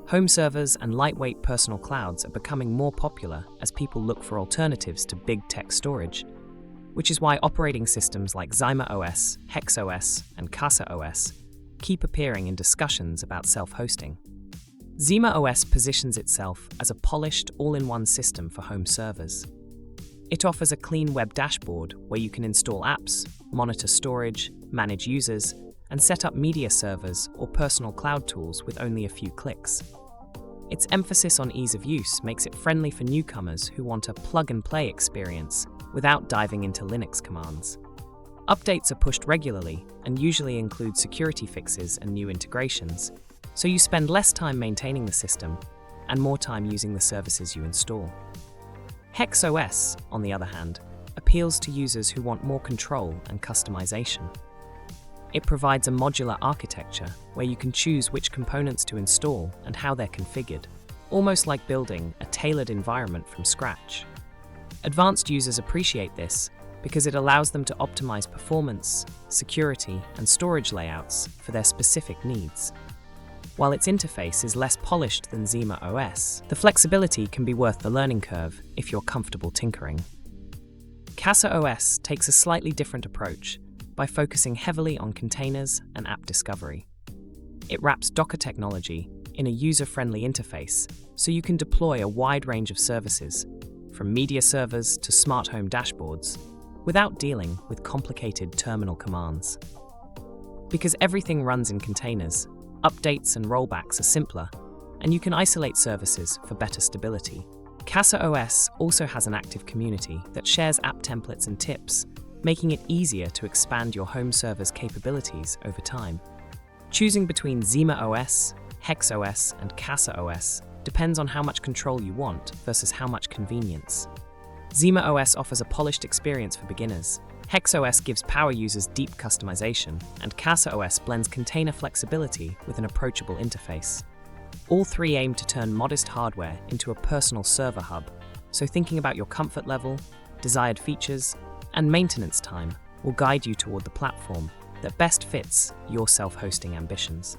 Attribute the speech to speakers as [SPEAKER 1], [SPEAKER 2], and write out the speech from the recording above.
[SPEAKER 1] Home servers and lightweight personal clouds are becoming more popular as people look for alternatives to big tech storage, which is why operating systems like ZimaOS, HexOS, and CasaOS keep appearing in discussions about self-hosting. ZimaOS positions itself as a polished, all-in-one system for home servers. It offers a clean web dashboard where you can install apps, monitor storage, manage users, and set up media servers or personal cloud tools with only a few clicks. Its emphasis on ease of use makes it friendly for newcomers who want a plug-and-play experience without diving into Linux commands. Updates are pushed regularly and usually include security fixes and new integrations, so you spend less time maintaining the system and more time using the services you install. HexOS, on the other hand, appeals to users who want more control and customization. It provides a modular architecture where you can choose which components to install and how they're configured, almost like building a tailored environment from scratch. Advanced users appreciate this because it allows them to optimize performance, security, and storage layouts for their specific needs. While its interface is less polished than ZimaOS, the flexibility can be worth the learning curve if you're comfortable tinkering. CasaOS takes a slightly different approach by focusing heavily on containers and app discovery. It wraps Docker technology in a user-friendly interface so you can deploy a wide range of services, from media servers to smart home dashboards, without dealing with complicated terminal commands. Because everything runs in containers, updates and rollbacks are simpler, and you can isolate services for better stability. CasaOS also has an active community that shares app templates and tips, making it easier to expand your home server's capabilities over time. Choosing between ZimaOS, HexOS, and CasaOS depends on how much control you want versus how much convenience. ZimaOS offers a polished experience for beginners, HexOS gives power users deep customization, and CasaOS blends container flexibility with an approachable interface. All three aim to turn modest hardware into a personal server hub, so thinking about your comfort level, desired features, and maintenance time will guide you toward the platform that best fits your self-hosting ambitions.